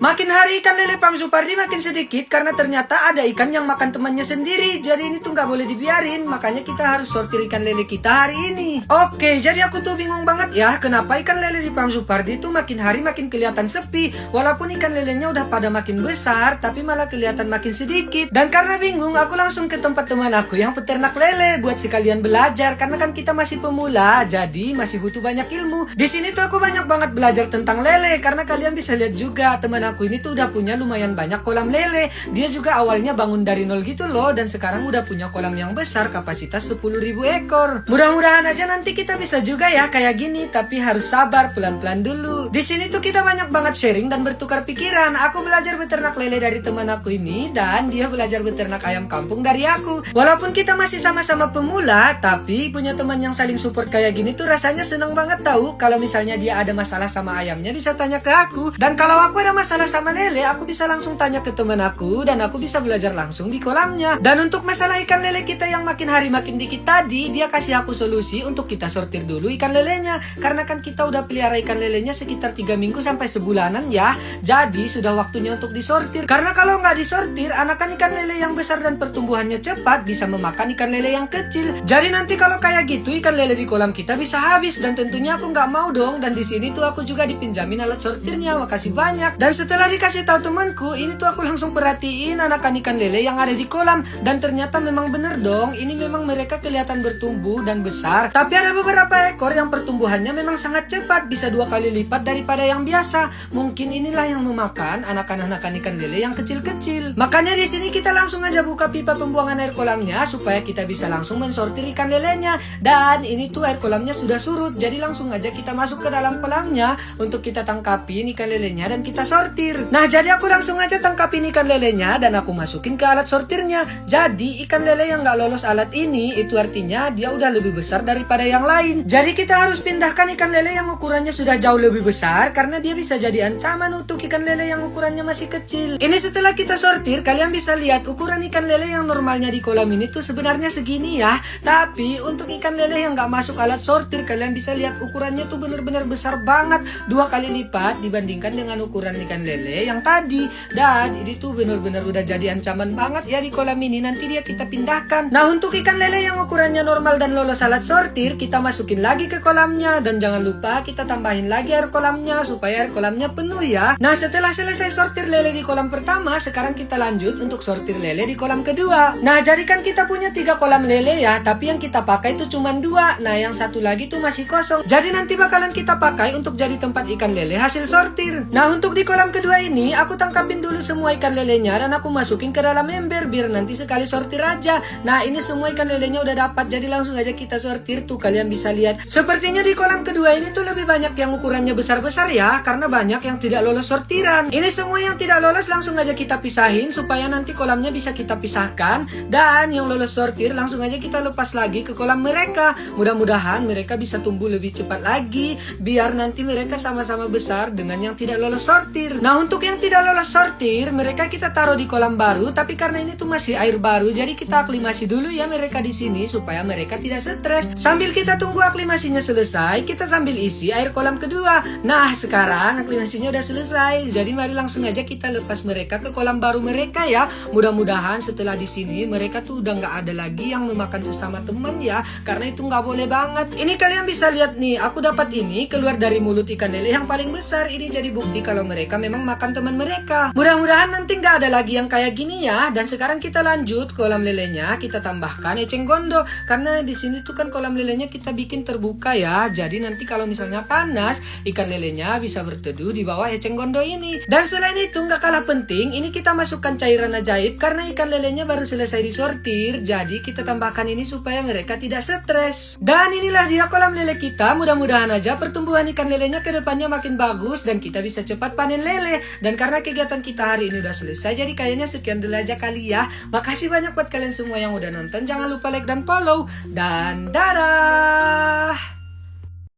Makin hari ikan lele Pam Supardi makin sedikit karena ternyata ada ikan yang makan temannya sendiri. Jadi ini tuh nggak boleh dibiarin, makanya kita harus sortir ikan lele kita hari ini. Oke, jadi aku tuh bingung banget ya, kenapa ikan lele di Pam Supardi tuh makin hari makin kelihatan sepi. Walaupun ikan lelenya udah pada makin besar, tapi malah kelihatan makin sedikit. Dan karena bingung, aku langsung ke tempat teman aku yang peternak lele buat sekalian belajar. Karena kan kita masih pemula, jadi masih butuh banyak ilmu. Di sini tuh aku banyak banget belajar tentang lele, karena kalian bisa lihat juga teman aku ini tuh udah punya lumayan banyak kolam lele. Dia juga awalnya bangun dari nol gitu loh, dan sekarang udah punya kolam yang besar kapasitas 10.000 ekor. Mudah-mudahan aja nanti kita bisa juga ya kayak gini, tapi harus sabar, pelan-pelan dulu. Di sini tuh kita banyak banget sharing dan bertukar pikiran. Aku belajar beternak lele dari teman aku ini, dan dia belajar beternak ayam kampung dari aku. Walaupun kita masih sama-sama pemula, tapi punya teman yang saling support kayak gini tuh rasanya seneng banget tahu. Kalau misalnya dia ada masalah sama ayamnya bisa tanya ke aku, dan kalau aku ada masalah sama lele, aku bisa langsung tanya ke teman aku, dan aku bisa belajar langsung di kolamnya. Dan untuk masalah ikan lele kita yang makin hari makin dikit tadi, dia kasih aku solusi untuk kita sortir dulu ikan lelenya. Karena kan kita udah pelihara ikan lelenya sekitar 3 minggu sampai sebulanan ya. Jadi sudah waktunya untuk disortir. Karena kalau nggak disortir, anakan ikan lele yang besar dan pertumbuhannya cepat bisa memakan ikan lele yang kecil. Jadi nanti kalau kayak gitu ikan lele di kolam kita bisa habis, dan tentunya aku nggak mau dong. Dan di sini tuh aku juga dipinjamin alat sortirnya. Makasih banyak. Dan setelah dikasih tahu temanku, ini tuh aku langsung perhatiin anakan ikan lele yang ada di kolam, dan ternyata memang bener dong, ini memang mereka kelihatan bertumbuh dan besar. Tapi ada beberapa ekor yang pertumbuhannya memang sangat cepat, bisa 2 kali lipat daripada yang biasa. Mungkin inilah yang memakan anakan-anakan ikan lele yang kecil-kecil. Makanya di sini kita langsung aja buka pipa pembuangan air kolamnya supaya kita bisa langsung mensortir ikan lelenya. Dan ini tuh air kolamnya sudah surut, jadi langsung aja kita masuk ke dalam kolamnya untuk kita tangkapin ikan lelenya dan kita sortir. Nah, jadi aku langsung aja tangkapin ikan lelenya dan aku masukin ke alat sortirnya. Jadi ikan lele yang nggak lolos alat ini, itu artinya dia udah lebih besar daripada yang lain. Jadi kita harus pindahkan ikan lele yang ukurannya sudah jauh lebih besar, karena dia bisa jadi ancaman untuk ikan lele yang ukurannya masih kecil. Ini setelah kita sortir, kalian bisa lihat ukuran ikan lele yang normalnya di kolam ini tuh sebenarnya segini ya. Tapi untuk ikan lele yang nggak masuk alat sortir, kalian bisa lihat ukurannya tuh bener-bener besar banget, 2 kali lipat dibandingkan dengan ukuran ikan lele yang tadi. Dan ini tuh bener-bener udah jadi ancaman banget ya di kolam ini. Nanti dia kita pindahkan. Nah, untuk ikan lele yang ukurannya normal dan lolos alat sortir, kita masukin lagi ke kolamnya. Dan jangan lupa kita tambahin lagi air kolamnya supaya air kolamnya penuh ya. Nah, setelah selesai sortir lele di kolam pertama, sekarang kita lanjut untuk sortir lele di kolam kedua. Nah, jadi kan kita punya 3 kolam lele ya, tapi yang kita pakai itu cuma 2. Nah, yang satu lagi tuh masih kosong. Jadi nanti bakalan kita pakai untuk jadi tempat ikan lele hasil sortir. Nah, untuk di kolam kedua ini, aku tangkapin dulu semua ikan lelenya dan aku masukin ke dalam ember biar nanti sekali sortir aja. Nah, ini semua ikan lelenya udah dapat, jadi langsung aja kita sortir. Tuh kalian bisa lihat, sepertinya di kolam kedua ini tuh lebih banyak yang ukurannya besar-besar ya, karena banyak yang tidak lolos sortiran. Ini semua yang tidak lolos langsung aja kita pisahin supaya nanti kolamnya bisa kita pisahkan, dan yang lolos sortir langsung aja kita lepas lagi ke kolam mereka. Mudah-mudahan mereka bisa tumbuh lebih cepat lagi biar nanti mereka sama-sama besar dengan yang tidak lolos sortir. Nah, untuk yang tidak lolos sortir, mereka kita taruh di kolam baru, tapi karena ini tuh masih air baru, jadi kita aklimasi dulu ya mereka di sini supaya mereka tidak stres. Sambil kita tunggu aklimasinya selesai, kita sambil isi air kolam kedua. Nah, sekarang aklimasinya udah selesai, jadi mari langsung aja kita lepas mereka ke kolam baru mereka ya. Mudah-mudahan setelah di sini mereka tuh udah nggak ada lagi yang memakan sesama teman ya, karena itu nggak boleh banget. Ini kalian bisa lihat nih, aku dapat ini keluar dari mulut ikan lele yang paling besar. Ini jadi bukti kalau mereka memang makan teman mereka. Mudah-mudahan nanti nggak ada lagi yang kayak gini ya. Dan sekarang kita lanjut kolam lelenya, kita tambahkan eceng gondok, karena di sini tuh kan kolam lelenya kita bikin terbuka ya. Jadi nanti kalau misalnya panas, ikan lelenya bisa berteduh di bawah eceng gondok ini. Dan selain itu nggak kalah penting, ini kita masukkan cairan ajaib karena ikan lelenya baru selesai disortir. Jadi kita tambahkan ini supaya mereka tidak stres. Dan inilah dia kolam lele kita. Mudah-mudahan aja pertumbuhan ikan lelenya ke depannya makin bagus dan kita bisa cepat panen lele. Dan karena kegiatan kita hari ini udah selesai, jadi kayaknya sekian dulu aja kali ya. Makasih banyak buat kalian semua yang udah nonton. Jangan lupa like dan follow. Dan dadah.